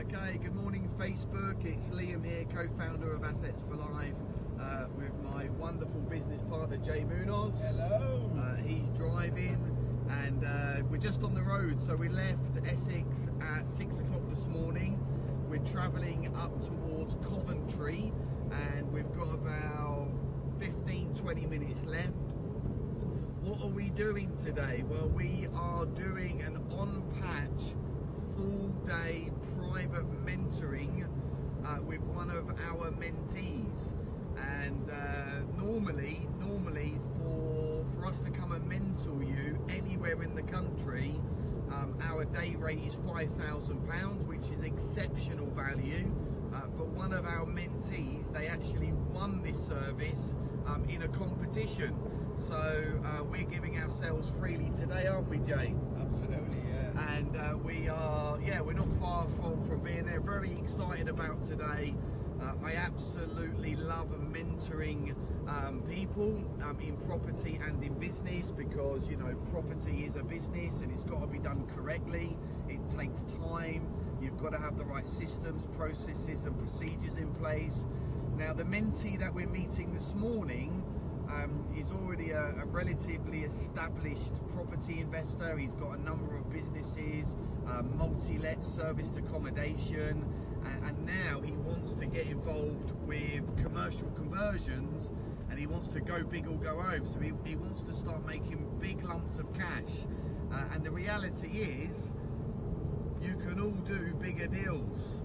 Okay, good morning Facebook. It's Liam here, co-founder of Assets for Life, with my wonderful business partner Jay Munoz. Hello. He's driving and we're just on the road. So we left Essex at 6 o'clock this morning. We're travelling up towards Coventry and we've got about 15-20 minutes left. What are we doing today? Well, we are doing an on-patch full-day private mentoring with one of our mentees, and normally for us to come and mentor you anywhere in the country, our day rate is £5,000, which is exceptional value. But one of our mentees, they actually won this service in a competition. So we're giving ourselves freely today, aren't we, Jay? Absolutely, yeah. And we're not far from being there. Very excited about today. I absolutely love mentoring people in property and in business, because you know property is a business and it's got to be done correctly. It takes time. You've got to have the right systems, processes and procedures in place. Now the mentee that we're meeting this morning is already a relatively established property investor. He's got a number of businesses, multi-let, serviced accommodation, and now he wants to get involved with commercial conversions, and he wants to go big or go home. So he wants to start making big lumps of cash. And the reality is, you can all do bigger deals.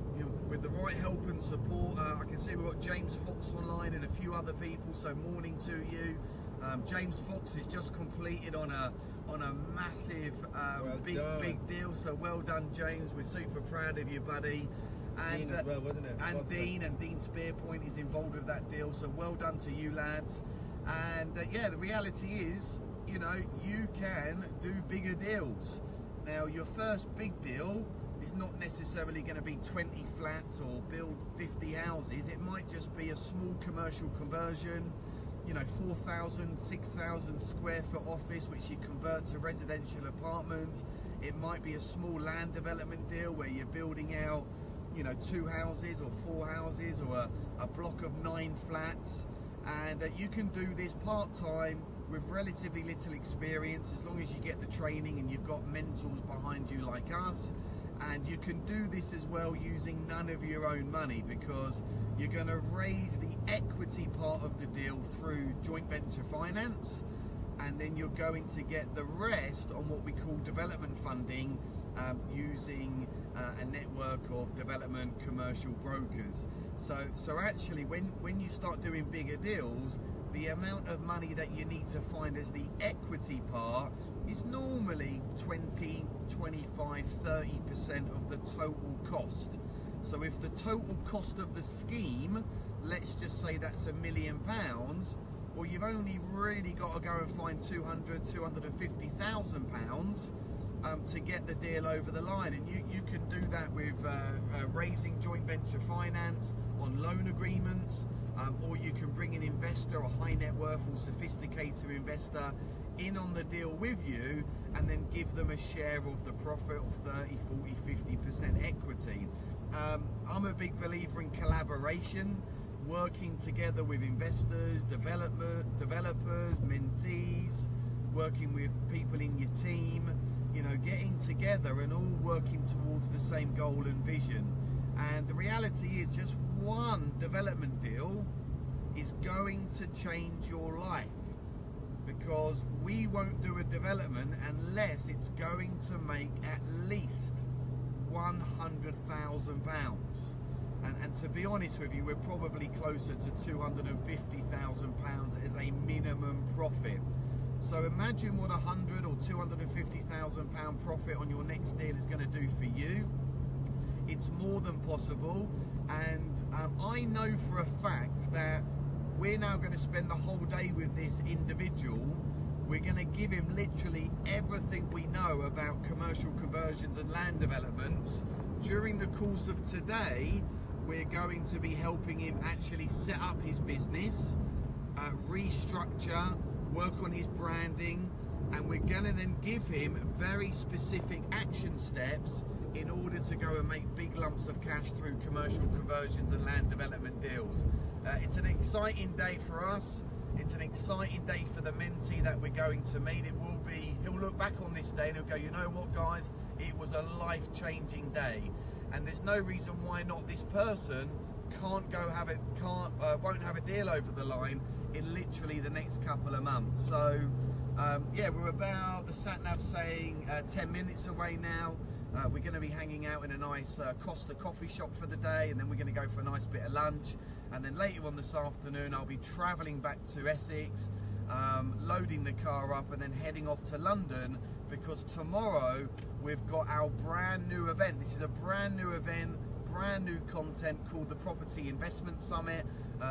With the right help and support. I can see we've got James Fox online and a few other people, so morning to you. James Fox has just completed on a massive big deal, so well done, James. We're super proud of you, buddy. And Dean as well, wasn't it? And Dean Spearpoint is involved with that deal, so well done to you lads. And yeah, the reality is, you know, you can do bigger deals. Now your first big deal is not necessarily going to be 20 flats or build 50 houses. It might just be a small commercial conversion, you know, 4,000, 6,000 square foot office which you convert to residential apartments. It might be a small land development deal where you're building out, you know, 2 houses or 4 houses, or a block of 9 flats. And you can do this part-time with relatively little experience, as long as you get the training and you've got mentors behind you like us. And you can do this as well using none of your own money, because you're going to raise the equity part of the deal through joint venture finance, and then you're going to get the rest on what we call development funding, using a network of development commercial brokers. So actually when you start doing bigger deals, the amount of money that you need to find as the equity part is normally 20, 25, 30% of the total cost. So if the total cost of the scheme, let's just say that's £1 million, well, you've only really got to go and find 200, 250,000 pounds to get the deal over the line. And you can do that with raising joint venture finance on loan agreements, or you can bring an investor, a high net worth or sophisticated investor, in on the deal with you, and then give them a share of the profit of 30, 40, 50% equity. I'm a big believer in collaboration, working together with investors, developers, mentees, working with people in your team, you know, getting together and all working towards the same goal and vision. And the reality is, just one development deal is going to change your life, because we won't do a development unless it's going to make at least £100,000. And to be honest with you, we're probably closer to £250,000 as a minimum profit. So imagine what £100,000 or £250,000 profit on your next deal is going to do for you. It's more than possible. And I know for a fact that we're now going to spend the whole day with this individual. We're going to give him literally everything we know about commercial conversions and land developments. During the course of today, we're going to be helping him actually set up his business, restructure, work on his branding, and we're going to then give him very specific action steps in order to go and make big lumps of cash through commercial conversions and land development deals. It's an exciting day for us. It's an exciting day for the mentee that we're going to meet. He'll look back on this day and he'll go, you know what, guys, it was a life-changing day, and there's no reason why not this person won't have a deal over the line in literally the next couple of months. So yeah, we're about, the sat nav saying 10 minutes away now. We're going to be hanging out in a nice Costa coffee shop for the day, and then we're going to go for a nice bit of lunch, and then later on this afternoon I'll be travelling back to Essex, loading the car up and then heading off to London, because tomorrow we've got our brand new event. This is a brand new event, brand new content called the Property Investment Summit.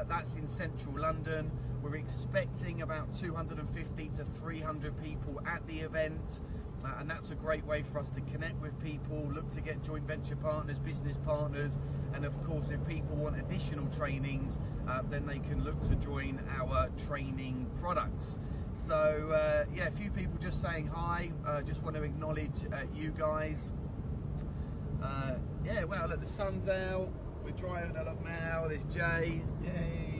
That's in central London. We're expecting about 250 to 300 people at the event, and that's a great way for us to connect with people, look to get joint venture partners, business partners, and of course if people want additional trainings, then they can look to join our training products. So yeah, a few people just saying hi. Just want to acknowledge you guys. Yeah, well, look, the sun's out, we're driving along now, there's Jay. Yay!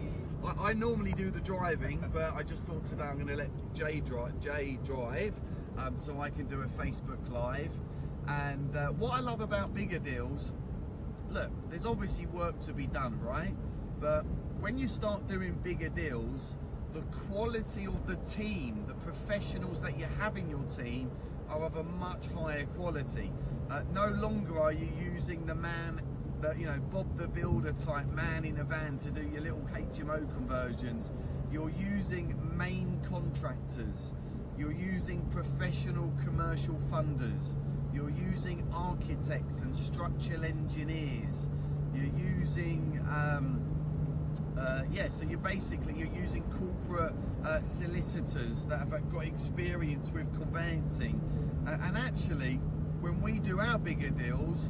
I normally do the driving, but I just thought today I'm going to let Jay drive, so I can do a Facebook Live. And what I love about bigger deals, look, there's obviously work to be done, right? But when you start doing bigger deals, the quality of the team, the professionals that you have in your team are of a much higher quality. No longer are you using the man, you know, Bob the Builder type man in a van to do your little HMO conversions. You're using main contractors. You're using professional commercial funders. You're using architects and structural engineers. You're using, yeah, so you're using corporate solicitors that have got experience with conveyancing. And actually, when we do our bigger deals,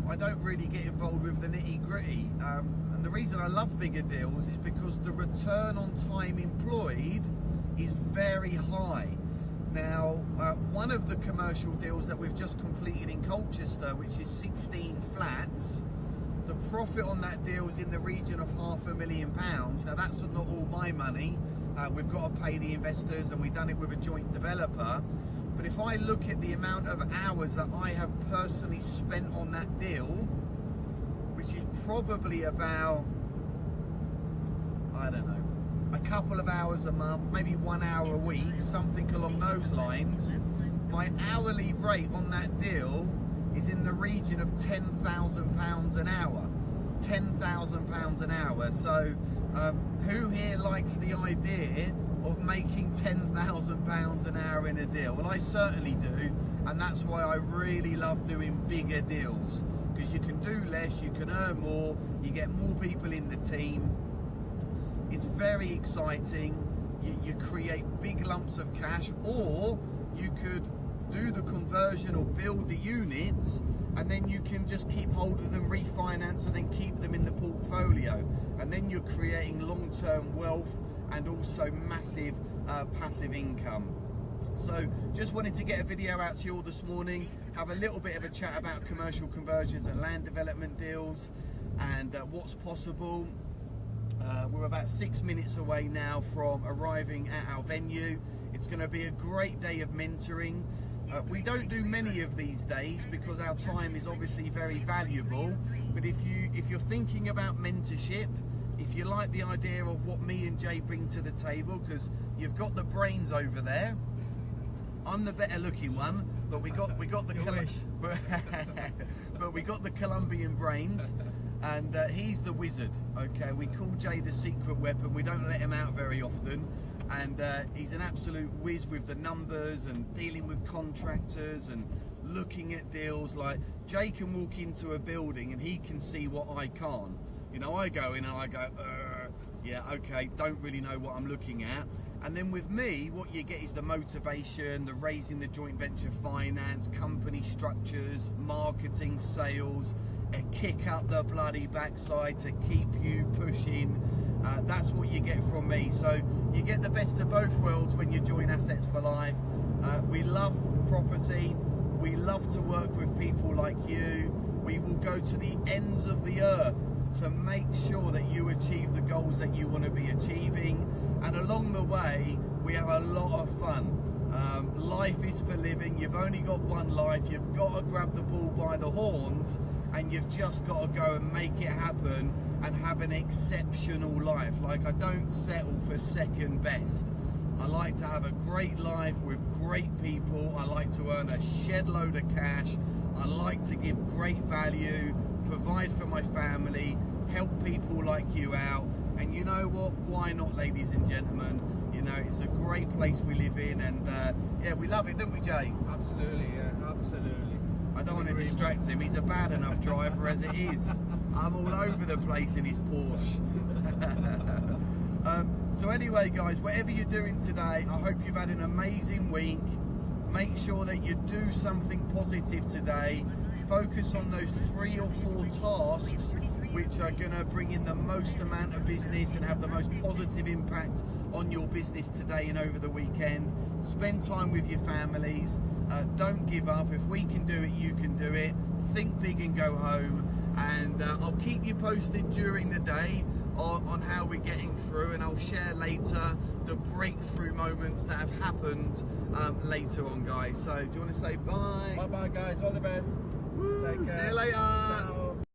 I don't really get involved with the nitty-gritty. And the reason I love bigger deals is because the return on time employed is very high. Now, one of the commercial deals that we've just completed in Colchester, which is 16 flats, the profit on that deal is in the region of £500,000. Now, that's not all my money. We've got to pay the investors, and we've done it with a joint developer. But if I look at the amount of hours that I have personally spent on that deal, which is probably about, I don't know, a couple of hours a month, maybe 1 hour a week, something along those lines, my hourly rate on that deal is in the region of £10,000 an hour. £10,000 an hour. So who here likes the idea of making £10,000 an hour in a deal? Well, I certainly do, and that's why I really love doing bigger deals, because you can do less, you can earn more, you get more people in the team. It's very exciting. You create big lumps of cash, or you could do the conversion or build the units, and then you can just keep hold of them, refinance, and then keep them in the portfolio, and then you're creating long-term wealth and also massive passive income. So just wanted to get a video out to you all this morning, have a little bit of a chat about commercial conversions and land development deals and what's possible. We're about 6 minutes away now from arriving at our venue. It's going to be a great day of mentoring. We don't do many of these days because our time is obviously very valuable, but if you're thinking about mentorship, if you like the idea of what me and Jay bring to the table, because you've got the brains over there, I'm the better looking one, but we got the but we got the Colombian brains, and he's the wizard. Okay, we call Jay the secret weapon. We don't let him out very often, and he's an absolute whiz with the numbers and dealing with contractors and looking at deals. Like, Jay can walk into a building and he can see what I can't. You know, I go in and I go, yeah, okay, don't really know what I'm looking at. And then with me, what you get is the motivation, the raising the joint venture finance, company structures, marketing, sales, a kick up the bloody backside to keep you pushing. That's what you get from me. So you get the best of both worlds when you join Assets for Life. We love property. We love to work with people like you. We will go to the ends of the earth to make sure that you achieve the goals that you want to be achieving. And along the way, we have a lot of fun. Life is for living. You've only got one life. You've got to grab the bull by the horns, and you've just got to go and make it happen and have an exceptional life. Like, I don't settle for second best. I like to have a great life with great people. I like to earn a shed load of cash. I like to give great value, provide for my family, help people like you out. And you know what? Why not, ladies and gentlemen? You know, it's a great place we live in, and yeah, we love it, don't we, Jay? Absolutely, yeah, absolutely. I don't want to distract him. He's a bad enough driver as it is. I'm all over the place in his Porsche. So anyway, guys, whatever you're doing today, I hope you've had an amazing week. Make sure that you do something positive today. Focus on those 3 or 4 tasks which are going to bring in the most amount of business and have the most positive impact on your business today and over the weekend. Spend time with your families. Don't give up. If we can do it, you can do it. Think big and go home. And I'll keep you posted during the day on how we're getting through, and I'll share later the breakthrough moments that have happened later on, guys. So do you want to say bye? Bye bye, guys, all the best. Woo, Take care. See you later. Ciao.